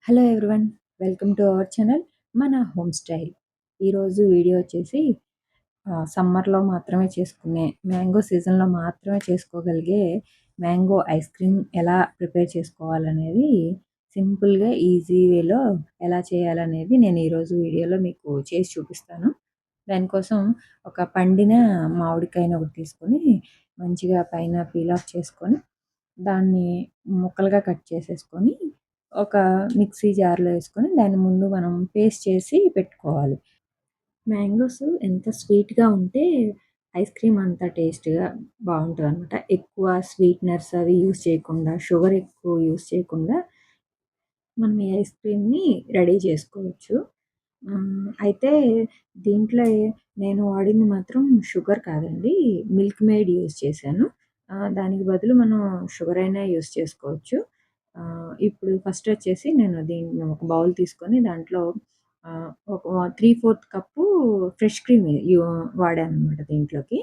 Hello everyone. Welcome to our channel మన home style. ఈరోజు video వచ్చేసి సమ్మర్‌లో మాత్రమే చేసుకునే మ్యాంగో సీజన్‌లో మాత్రమే చేసుకోగలిగే మ్యాంగో ఐస్ క్రీమ్ ఎలా ప్రిపేర్ చేసుకోవాలనేది సింపుల్‌గా ఈజీ వేలో ఎలా చేయాలనేది నేను ఈరోజు వీడియోలో మీకు చేసి చూపిస్తాను. దానికోసం ఒక పండిన మామిడికాయని ఒకటి తీసుకొని మంచిగా పైన పీల్ ఆఫ్ చేసుకొని దాన్ని ముక్కలుగా కట్ చేసేసుకొని ఒక మిక్సీ జార్‌లో ఏసుకొని దాన్ని ముందు మనం పేస్ట్ చేసి పెట్టుకోవాలి. మ్యాంగోస్ ఎంత స్వీట్‌గా ఉంటే ఐస్ క్రీమ్ అంత టేస్ట్‌గా బావుంటదనమాట. ఎక్కువ స్వీట్‌నర్స్ అవి యూజ్ చేయకుండా, షుగర్ ఎక్కువ యూజ్ చేయకుండా మనం ఈ ఐస్ క్రీమ్‌ని రెడీ చేసుకోవచ్చు. అయితే దీంట్లో నేను వాడింది మాత్రం షుగర్ కాదండి. మిల్క్ మేడ్ యూజ్ చేశాను. దానికి బదులు మనం షుగర్ అయినా యూజ్ చేసుకోవచ్చు. ఇప్పుడు ఫస్ట్ వచ్చేసి నేను దీన్ని ఒక బౌల్ తీసుకొని దాంట్లో ఒక 3/4 కప్పు ఫ్రెష్ క్రీమ్ వాడాననమాట దీంట్లోకి.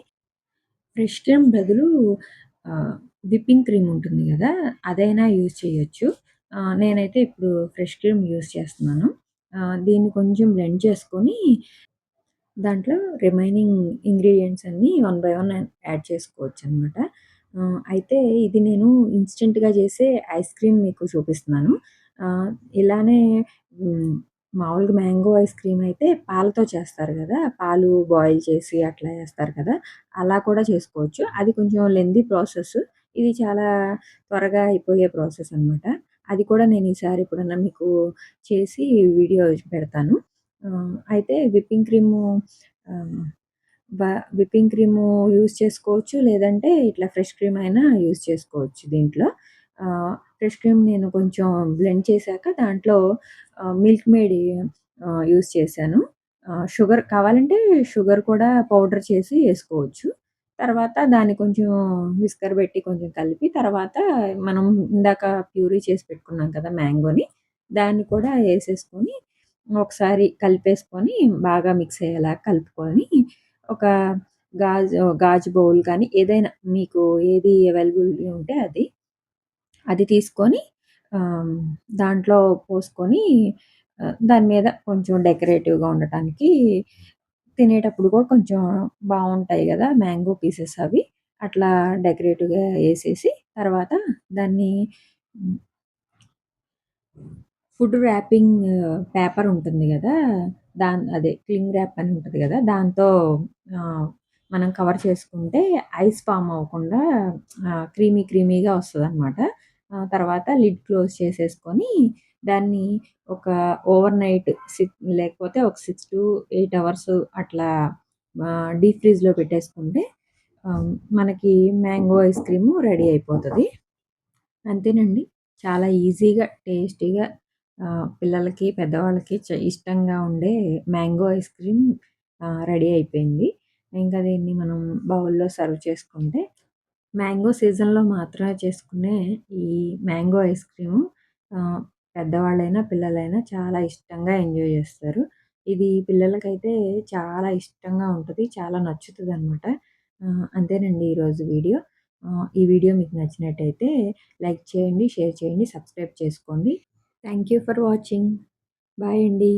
ఫ్రెష్ క్రీమ్ బదులు విప్పింగ్ క్రీమ్ ఉంటుంది గదా! అదైనా యూజ్ చేయొచ్చు. నేనైతే ఇప్పుడు ఫ్రెష్ క్రీమ్ యూజ్ చేస్తున్నాను. దీన్ని కొంచెం బ్లెండ్ చేసుకొని దాంట్లో రిమైనింగ్ ఇంగ్రీడియెంట్స్ అన్నీ వన్ బై వన్ యాడ్ చేసుకోవచ్చనమాట. అయితే ఇది నేను ఇన్‌స్టంట్‌గా చేసే ఐస్ క్రీమ్ మీకు చూపిస్తున్నాను. ఇలానే హ్మ్, మామూలుగా మ్యాంగో ఐస్ క్రీమ్ అయితే పాలతో చేస్తారు గదా! పాలు బాయిల్ చేసి అట్లా చేస్తారు కదా! అలా కూడా చేసుకోవచ్చు. అది కొంచెం లెంథీ ప్రాసెస్. ఇది చాలా త్వరగా అయిపోయే ప్రాసెస్ అనమాట. అది కూడా నేను ఈసారి ఎప్పుడన్నా మీకు చేసి వీడియో పెడతాను. అయితే ఆహ్, వ విప్పింగ్ క్రీము యూజ్ చేసుకోవచ్చు. లేదంటే ఇట్లా ఫ్రెష్ క్రీమ్ అయినా యూజ్ చేసుకోవచ్చు దీంట్లో. ఫ్రెష్ క్రీమ్ నేను కొంచెం బ్లెండ్ చేశాక దాంట్లో మిల్క్ మేడ్ యూజ్ చేశాను. షుగర్ కావాలంటే షుగర్ కూడా పౌడర్ చేసి ఏసుకోవచ్చు. తర్వాత దాన్ని కొంచెం విస్కర్ బెట్టి కొంచెం కలిపి తర్వాత మనం ఇందాక ప్యూరీ చేసి పెట్టుకున్నాం కదా! మ్యాంగోని దాన్ని కూడా ఏసేసుకొని ఒకసారి కలిపేసుకొని బాగా మిక్స్ అయ్యేలాగా కలుపుకొని ఒక గాజు బౌల్ కానీ ఏదైనా మీకు ఏది అవైలబిలిటీ ఉంటే అది తీసుకొని ఆహ్, దాంట్లో పోసుకొని దాని మీద కొంచెం డెకరేటివ్‌గా ఉండటానికి తినేటప్పుడు కూడా కొంచెం బావుంటాయి గదా! మ్యాంగో పీసెస్ అవి. అట్లా డెకరేటివ్‌గా ఏసేసి తర్వాత దాన్ని హ్మ్. ఫుడ్ ర్యాపింగ్ పేపర్ ఉంటుంది గదా! అదే క్లింగ్ ర్యాప్ అని ఉంటది గదా! దాంతో ఆహ్, మనం కవర్ చేసుకుంటే ఐస్ ఫార్మ్ అవ్వకుండా క్రీమీగా వస్తదనమాట. తర్వాత లిడ్ క్లోజ్ చేసేసుకొని దాన్ని ఒక ఓవర్ నైట్ లేకపోతే ఒక 6-8 అవర్స్ అట్లా డీప్ ఫ్రీజ్‌లో పెట్టేసుకుంటే మనకి మ్యాంగో ఐస్ క్రీము రెడీ అయిపోతది. అంతేనండి. చాలా ఈజీగా, టేస్టీగా పిల్లలకి, పెద్దవాళ్ళకి ఇష్టంగా ఉండే మ్యాంగో ఐస్ క్రీమ్ రెడీ అయిపోయింది. ఇంకా దీన్ని మనం బౌల్‌లో సర్వ్ చేసుకుంటే మ్యాంగో సీజన్‌లో మాత్రమే చేసుకునే ఈ మ్యాంగో ఐస్ క్రీము ఆహ్, పెద్దవాళ్ళైనా, పిల్లలైనా చాలా ఇష్టంగా ఎంజాయ్ జేస్తారు. ఇది పిల్లలకైతే చాలా ఇష్టంగా ఉంటది. చాలా నచ్చుతదనమాట. అంతేనండి ఈరోజు వీడియో. ఈ వీడియో మీకు నచ్చినట్టయితే లైక్ చేయండి, షేర్ చేయండి, సబ్స్క్రైబ్ చేసుకోండి. Thank you for watching. Bye అండి.